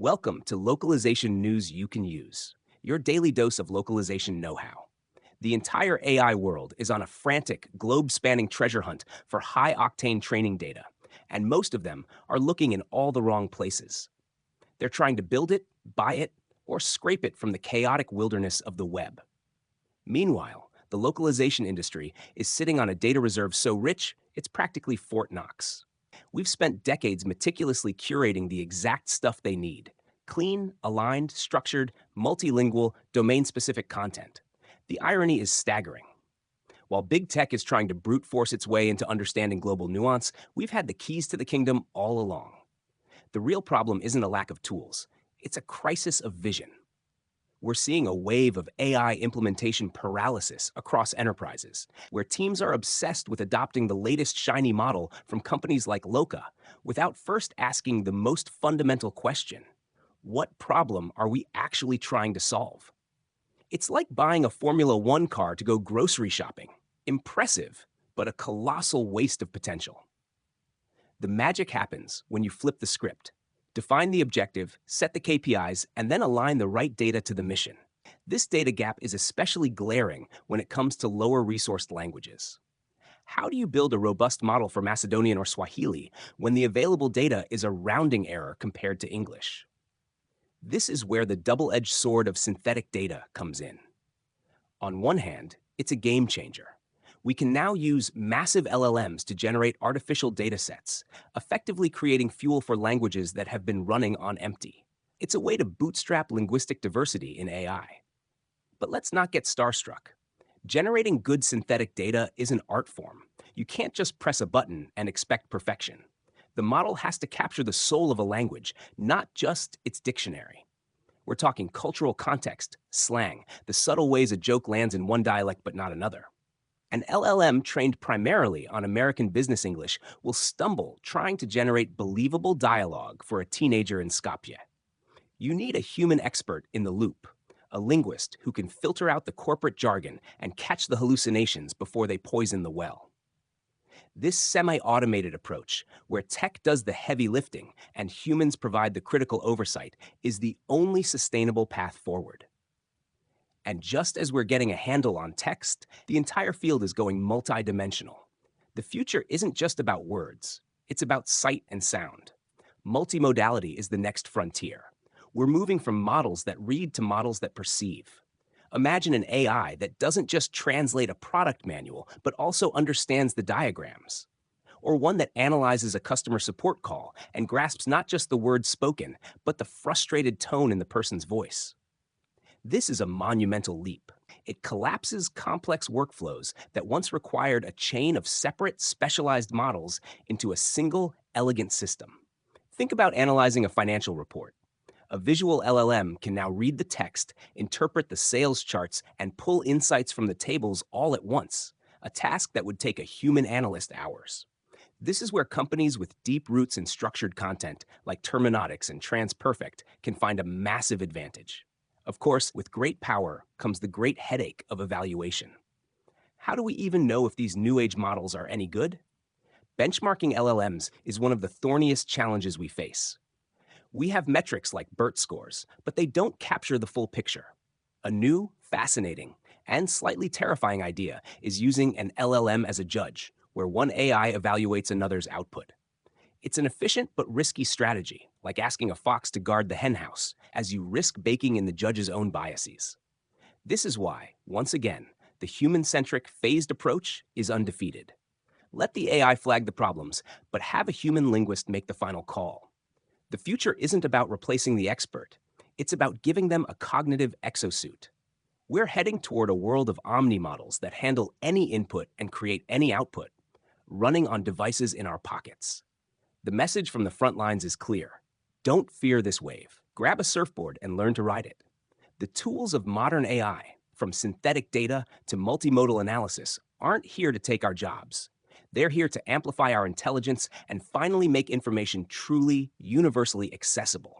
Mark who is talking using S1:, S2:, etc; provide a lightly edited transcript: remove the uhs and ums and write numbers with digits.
S1: Welcome to Localization News You Can Use, your daily dose of localization know-how. The entire AI world is on a frantic, globe-spanning treasure hunt for high-octane training data, and most of them are looking in all the wrong places. They're trying to build it, buy it, or scrape it from the chaotic wilderness of the web. Meanwhile, the localization industry is sitting on a data reserve so rich, it's practically Fort Knox. We've spent decades meticulously curating the exact stuff they need: clean, aligned, structured, multilingual, domain-specific content. The irony is staggering. While big tech is trying to brute force its way into understanding global nuance, we've had the keys to the kingdom all along. The real problem isn't a lack of tools, it's a crisis of vision. We're seeing a wave of AI implementation paralysis across enterprises, where teams are obsessed with adopting the latest shiny model from companies like Loca without first asking the most fundamental question: what problem are we actually trying to solve? It's like buying a Formula One car to go grocery shopping. Impressive, but a colossal waste of potential. The magic happens when you flip the script. Define the objective, set the KPIs, and then align the right data to the mission. This data gap is especially glaring when it comes to lower-resourced languages. How do you build a robust model for Macedonian or Swahili when the available data is a rounding error compared to English? This is where the double-edged sword of synthetic data comes in. On one hand, it's a game changer. We can now use massive LLMs to generate artificial data sets, effectively creating fuel for languages that have been running on empty. It's a way to bootstrap linguistic diversity in AI. But let's not get starstruck. Generating good synthetic data is an art form. You can't just press a button and expect perfection. The model has to capture the soul of a language, not just its dictionary. We're talking cultural context, slang, the subtle ways a joke lands in one dialect but not another. An LLM trained primarily on American business English will stumble trying to generate believable dialogue for a teenager in Skopje. You need a human expert in the loop, a linguist who can filter out the corporate jargon and catch the hallucinations before they poison the well. This semi-automated approach, where tech does the heavy lifting and humans provide the critical oversight, is the only sustainable path forward. And just as we're getting a handle on text, the entire field is going multidimensional. The future isn't just about words, it's about sight and sound. Multimodality is the next frontier. We're moving from models that read to models that perceive. Imagine an AI that doesn't just translate a product manual, but also understands the diagrams. Or one that analyzes a customer support call and grasps not just the words spoken, but the frustrated tone in the person's voice. This is a monumental leap. It collapses complex workflows that once required a chain of separate, specialized models into a single, elegant system. Think about analyzing a financial report. A visual LLM can now read the text, interpret the sales charts, and pull insights from the tables all at once, a task that would take a human analyst hours. This is where companies with deep roots in structured content, like Terminotics and TransPerfect, can find a massive advantage. Of course, with great power comes the great headache of evaluation. How do we even know if these new age models are any good? Benchmarking LLMs is one of the thorniest challenges we face. We have metrics like BERT scores, but they don't capture the full picture. A new, fascinating, and slightly terrifying idea is using an LLM as a judge, where one AI evaluates another's output. It's an efficient but risky strategy, like asking a fox to guard the henhouse, as you risk baking in the judge's own biases. This is why, once again, the human-centric, phased approach is undefeated. Let the AI flag the problems, but have a human linguist make the final call. The future isn't about replacing the expert. It's about giving them a cognitive exosuit. We're heading toward a world of omni-models that handle any input and create any output, running on devices in our pockets. The message from the front lines is clear. Don't fear this wave. Grab a surfboard and learn to ride it. The tools of modern AI, from synthetic data to multimodal analysis, aren't here to take our jobs. They're here to amplify our intelligence and finally make information truly, universally accessible.